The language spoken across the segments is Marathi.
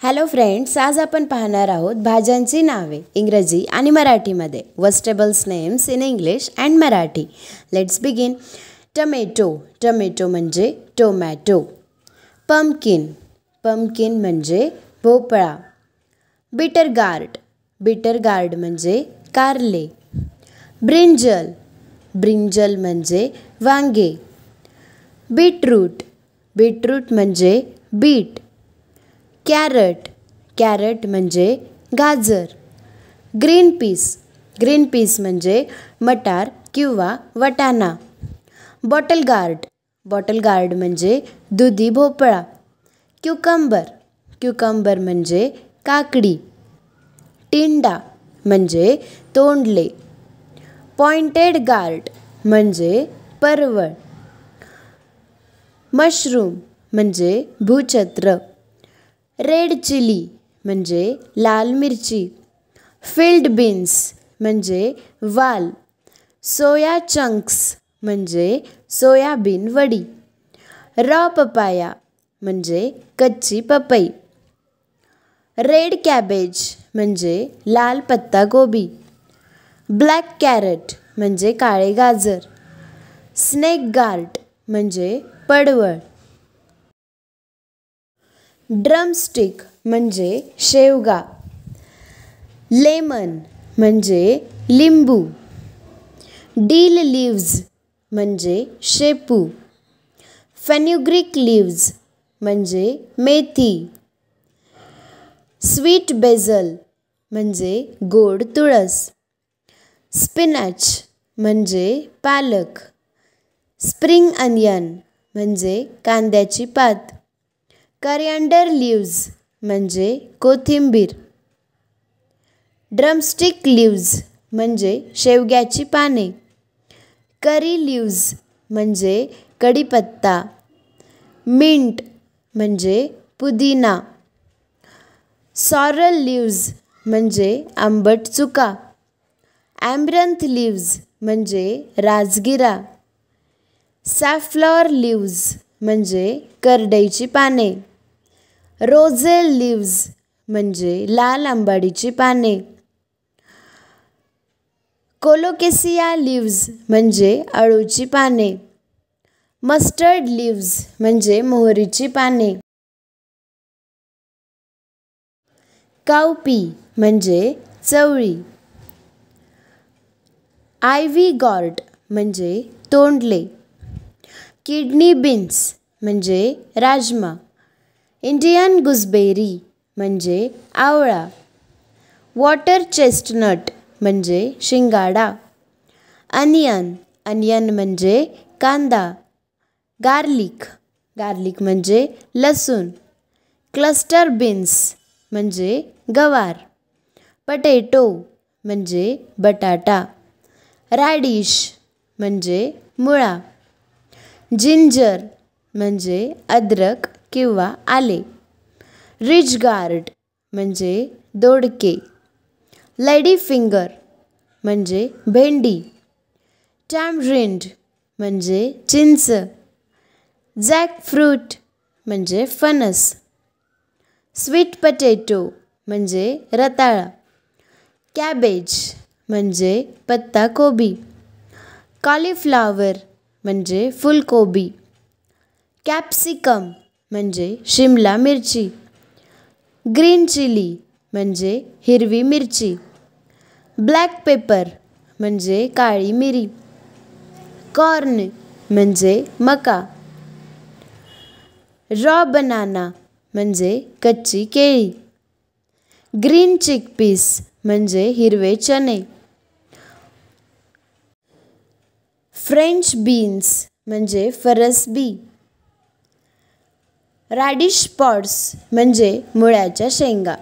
हॅलो फ्रेंड्स, आज आपण पाहणार आहोत भाज्यांची नावे इंग्रजी आणि मराठीमध्ये. Vegetables names in English and Marathi. Let's begin. Tomato. Tomato म्हणजे टोमॅटो. पंपकिन. पंपकिन म्हणजे भोपळा. Bitter gourd. बिटर गार्ड म्हणजे कारले. ब्रिंजल. ब्रिंजल म्हणजे वांगे. बीटरूट. बीटरूट म्हणजे बीट. कॅरट. कॅरट म्हणजे गाजर. Green peas. ग्रीन पीस म्हणजे मटार किंवा वटाणा. Bottle gourd. बॉटल गार्ड म्हणजे दुधी भोपळा. क्युकंबर. क्युकंबर म्हणजे काकडी. टिंडा म्हणजे तोंडले. पॉइंटेड गार्ड म्हणजे परवळ. मशरूम म्हणजे भूछत्र. रेड चिली म्हणजे लाल मिरची. फील्ड बीन्स म्हणजे वाल. सोया चंक्स म्हणजे सोयाबीन वडी. रॉ पपाया म्हणजे कच्ची पपई. रेड कॅबेज म्हणजे लाल पत्ता गोबी. ब्लॅक कॅरट म्हणजे काळे गाजर. स्नेक गार्ट म्हणजे पडवळ. ड्रमस्टिक म्हणजे शेवगा. लेमन म्हणजे लिंबू. डील लीव्ज म्हणजे शेपू. फेन्युग्रीक लीव्ज म्हणजे मेथी. स्वीट बेझल म्हणजे गोड तुळस. स्पिनच म्हणजे पालक. स्प्रिंग अनियन म्हणजे कांद्याची पात. करिअँडर लीव्ज म्हणजे कोथिंबीर. ड्रमस्टिक लीव्ज म्हणजे शेवग्याची पाने. करी लीव्ज म्हणजे कढीपत्ता. मिंट म्हणजे पुदिना. सॉरल लीव्ज म्हणजे आंबट चुका. ॲम्ब्रंथ लीव्ज म्हणजे राजगिरा. सॅफ्लॉवर लीव्ज म्हणजे करडईची पाने. रोझेल लीव्ज म्हणजे लाल आंबाडीची पाने. कोलोकेसिया लीव्ज म्हणजे अळूची पाने. मस्टर्ड लीव्ज म्हणजे मोहरीची पाने. काउपी म्हणजे चवळी. आयव्ही गॉर्ड म्हणजे तोंडले. किडनी बीन्स म्हणजे राजमा. इंडियन गुजबेरी म्हणजे आवळा. वॉटर चेस्टनट म्हणजे शिंगाडा. अनियन. अनियन म्हणजे कांदा. गार्लिक. गार्लिक म्हणजे लसूण. क्लस्टर बीन्स म्हणजे गवार. पटेटो म्हणजे बटाटा. रॅडिश म्हणजे मुळा. जिंजर म्हणजे अद्रक किंवा आले. रिच गार्ड म्हणजे दोडके. लेडी फिंगर म्हणजे भेंडी. टॅमरिंड म्हणजे चिंच. जॅकफ्रूट म्हणजे फणस. स्वीट पटेटो म्हणजे रताळा. कॅबेज म्हणजे पत्ताकोबी. कॉलीफ्लॉवर म्हणजे फुलकोबी. कॅप्सिकम म्हणजे शिमला मिरची. ग्रीन चिली म्हणजे हिरवी मिरची. ब्लॅक पेपर म्हणजे काळी मिरी. कॉर्न म्हणजे मका. रॉ बनाना म्हणजे कच्ची केळी. ग्रीन चिकपीस म्हणजे हिरवे चणे. फ्रेंच बीन्स म्हणजे फरसबी. रॅडिश पॉड्स म्हणजे मुळ्याच्या शेंगा.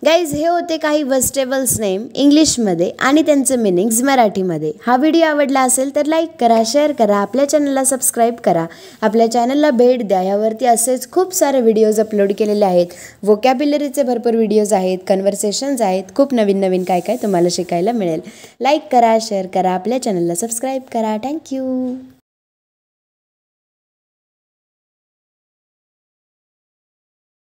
गाईज, हे होते काही व्हेजिटेबल्स नेम इंग्लिशमध्ये आणि त्यांचे मिनिंग्स मराठीमध्ये. हा व्हिडिओ आवडला असेल तर लाईक करा, शेअर करा, आपल्या चॅनलला सबस्क्राईब करा, आपल्या चॅनलला भेट द्या. यावरती असेच खूप सारे व्हिडिओज अपलोड केलेले आहेत. व्होकॅब्युलरीचे भरपूर व्हिडिओज आहेत, कन्व्हर्सेशन्स आहेत. खूप नवीन नवीन काय काय तुम्हाला शिकायला मिळेल. लाईक करा, शेअर करा, आपल्या चॅनलला सबस्क्राईब करा. थँक्यू.